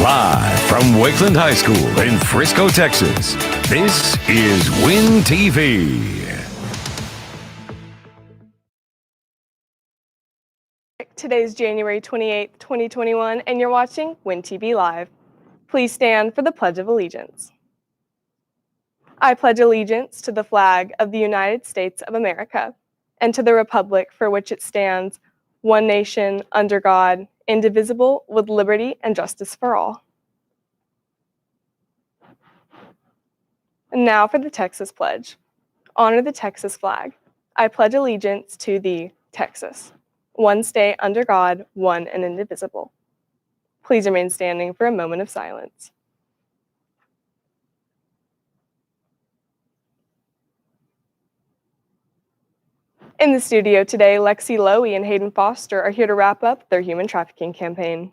Live from Wakeland High School in Frisco, Texas, this is Win TV. Today is January 28th, 2021, and you're watching Win TV Live. Please stand for the Pledge of Allegiance. I pledge allegiance to the flag of the United States of America and to the republic for which it stands, one nation, under God, indivisible, with liberty and justice for all. And now for the Texas Pledge. Honor the Texas flag. I pledge allegiance to the Texas, one state under God, one and indivisible. Please remain standing for a moment of silence. In the studio today, Lexi Lowy and Hayden Foster are here to wrap up their human trafficking campaign.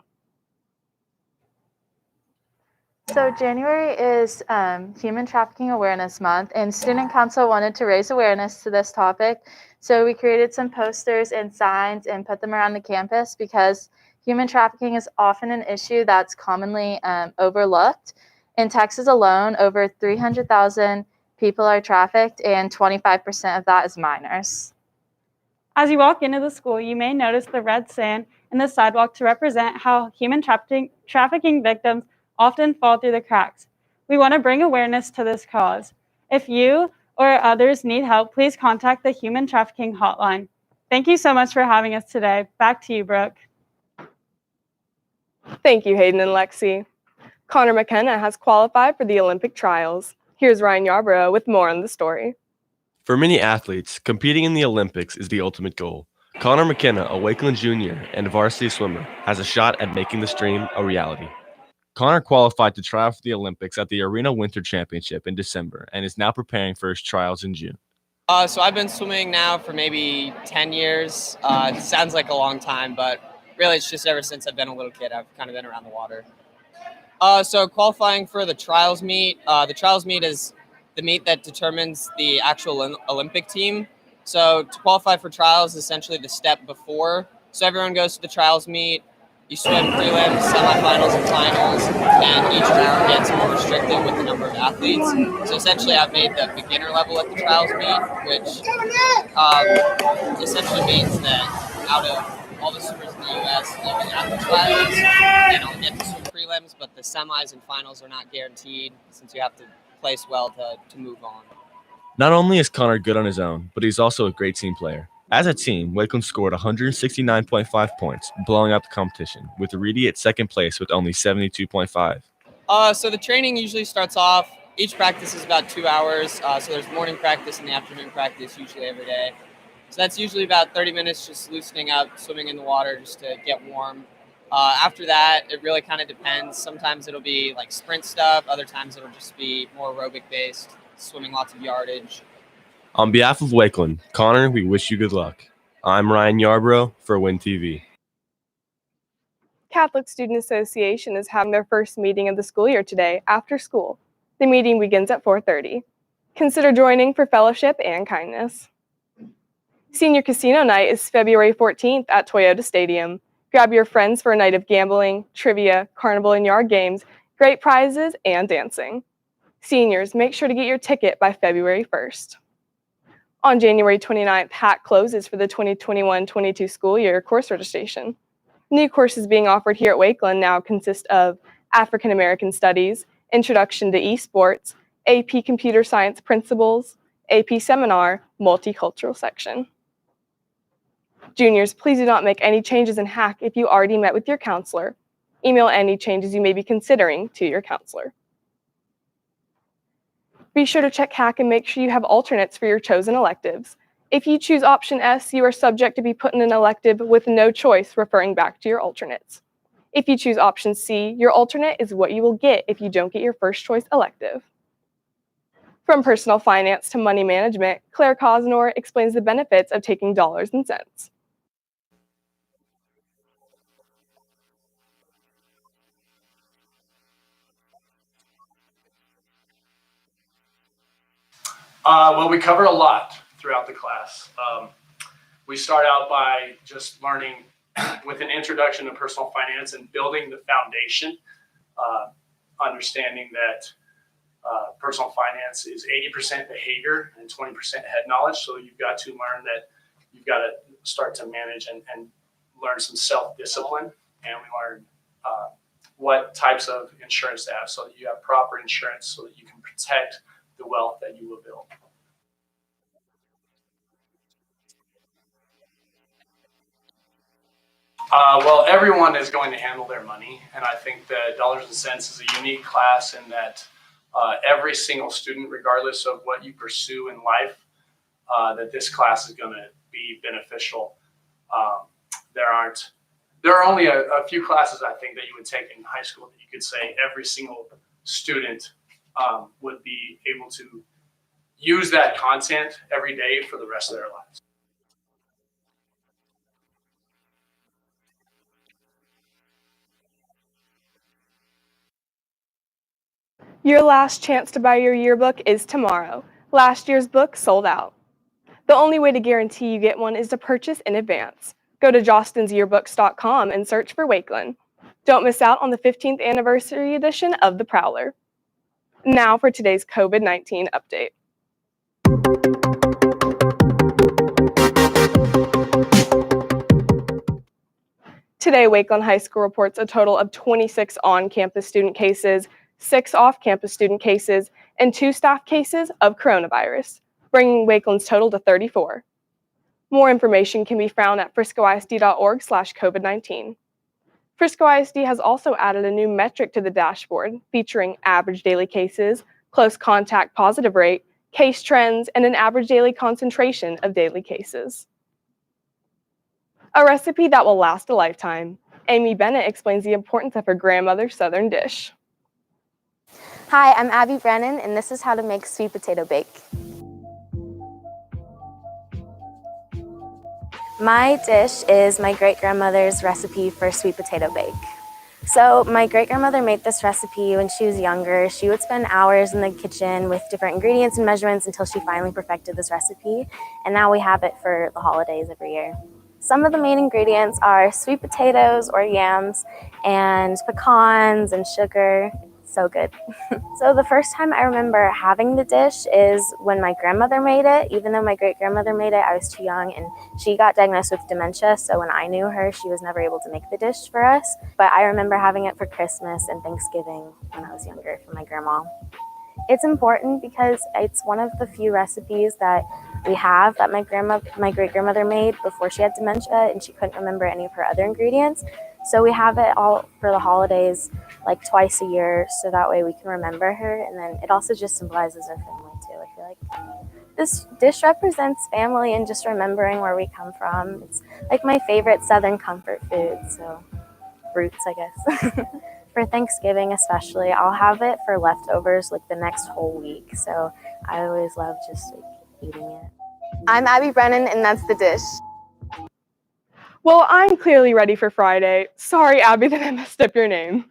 So January is Human Trafficking Awareness Month, and Student Council wanted to raise awareness to this topic. So we created some posters and signs and put them around the campus because human trafficking is often an issue that's commonly overlooked. In Texas alone, over 300,000 people are trafficked, and 25% of that is minors. As you walk into the school, you may notice the red sand in the sidewalk to represent how human trafficking victims often fall through the cracks. We want to bring awareness to this cause. If you or others need help, please contact the Human Trafficking Hotline. Thank you so much for having us today. Back to you, Brooke. Thank you, Hayden and Lexi. Conor Mckenna has qualified for the Olympic trials. Here's Ryan Yarborough with more on the story. For many athletes, competing in the Olympics is the ultimate goal. Conor Mckenna, a Wakeland junior and varsity swimmer, has a shot at making this dream a reality. Conor qualified to try out for the Olympics at the Arena Winter Championship in December and is now preparing for his trials in June. So I've been swimming now for maybe 10 years. It sounds like a long time, but really it's just ever since I've been a little kid, I've kind of been around the water. So qualifying for the trials meet, is the meet that determines the actual Olympic team. So to qualify for trials is essentially the step before. So everyone goes to the trials meet, you swim prelims, semifinals, and finals, and each round gets more restricted with the number of athletes. So essentially I've made the beginner level at the trials meet, which essentially means that out of all the swimmers in the U.S. even at the trials, they don't get to swim prelims, but the semis and finals are not guaranteed since you have to place well to move on. Not only is Conor good on his own, but he's also a great team player. As a team, Wakeland scored 169.5 points, blowing out the competition, with Reedy at second place with only 72.5. So the training usually starts off, each practice is about 2 hours. So there's morning practice and the afternoon practice usually every day. So that's usually about 30 minutes just loosening up, swimming in the water just to get warm. After that, it really kind of depends. Sometimes it'll be like sprint stuff. Other times it'll just be more aerobic based, swimming lots of yardage. On behalf of Wakeland, Conor, we wish you good luck. I'm Ryan Yarborough for Win TV. Catholic Student Association is having their first meeting of the school year today after school. The meeting begins at 4:30. Consider joining for fellowship and kindness. Senior Casino Night is February 14th at Toyota Stadium. Grab your friends for a night of gambling, trivia, carnival and yard games, great prizes, and dancing. Seniors, make sure to get your ticket by February 1st. On January 29th, HAC closes for the 2021-22 school year course registration. New courses being offered here at Wakeland now consist of African American Studies, Introduction to Esports, AP Computer Science Principles, AP Seminar, Multicultural section. Juniors, please do not make any changes in HAC if you already met with your counselor. Email any changes you may be considering to your counselor. Be sure to check HAC and make sure you have alternates for your chosen electives. If you choose option S, you are subject to be put in an elective with no choice referring back to your alternates. If you choose option C, your alternate is what you will get if you don't get your first choice elective. From personal finance to money management, Claire Cosnor explains the benefits of taking dollars and cents. Well, we cover a lot throughout the class. We start out by just learning with an introduction to personal finance and building the foundation understanding that personal finance is 80% behavior and 20% head knowledge. So you've got to learn that you've got to start to manage and learn some self-discipline. And we learn what types of insurance to have so that you have proper insurance so that you can protect the wealth that you will build. Well, everyone is going to handle their money, and I think that Dollars and Cents is a unique class in that every single student, regardless of what you pursue in life, that this class is going to be beneficial. There are only a few classes I think that you would take in high school that you could say every single student would be able to use that content every day for the rest of their lives. Your last chance to buy your yearbook is tomorrow. Last year's book sold out. The only way to guarantee you get one is to purchase in advance. Go to jostensyearbooks.com and search for Wakeland. Don't miss out on the 15th anniversary edition of The Prowler. Now for today's COVID-19 update. Today, Wakeland High School reports a total of 26 on-campus student cases, 6 off-campus student cases, and 2 staff cases of coronavirus, bringing Wakeland's total to 34. More information can be found at friscoisd.org/COVID-19. Frisco ISD has also added a new metric to the dashboard featuring average daily cases, close contact positive rate, case trends, and an average daily concentration of daily cases. A recipe that will last a lifetime. Amy Bennett explains the importance of her grandmother's southern dish. Hi, I'm Abby Brennan, and this is how to make sweet potato bake. My dish is my great-grandmother's recipe for sweet potato bake. So my great-grandmother made this recipe when she was younger. She would spend hours in the kitchen with different ingredients and measurements until she finally perfected this recipe, and now we have it for the holidays every year. Some of the main ingredients are sweet potatoes or yams and pecans and sugar. So good. So the first time I remember having the dish is when my grandmother made it. Even though my great-grandmother made it, I was too young and she got diagnosed with dementia. So when I knew her, she was never able to make the dish for us. But I remember having it for Christmas and Thanksgiving when I was younger from my grandma. It's important because it's one of the few recipes that we have that my great-grandmother made before she had dementia and she couldn't remember any of her other ingredients. So we have it all for the holidays, like twice a year, so that way we can remember her. And then it also just symbolizes our family too. I feel like this dish represents family and just remembering where we come from. It's like my favorite Southern comfort food, so roots, I guess. For Thanksgiving especially, I'll have it for leftovers like the next whole week. So I always love just like eating it. I'm Abby Brennan, and that's the dish. Well, I'm clearly ready for Friday. Sorry, Abby, that I messed up your name.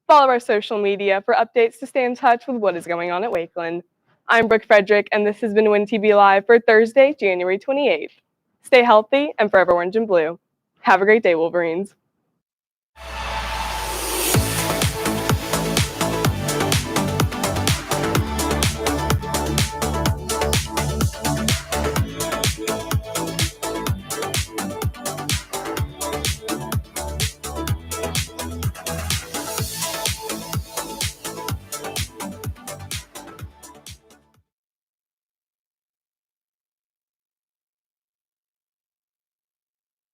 Follow our social media for updates to stay in touch with what is going on at Wakeland. I'm Brooke Frederick, and this has been Win TV Live for Thursday, January 28th. Stay healthy and forever orange and blue. Have a great day, Wolverines.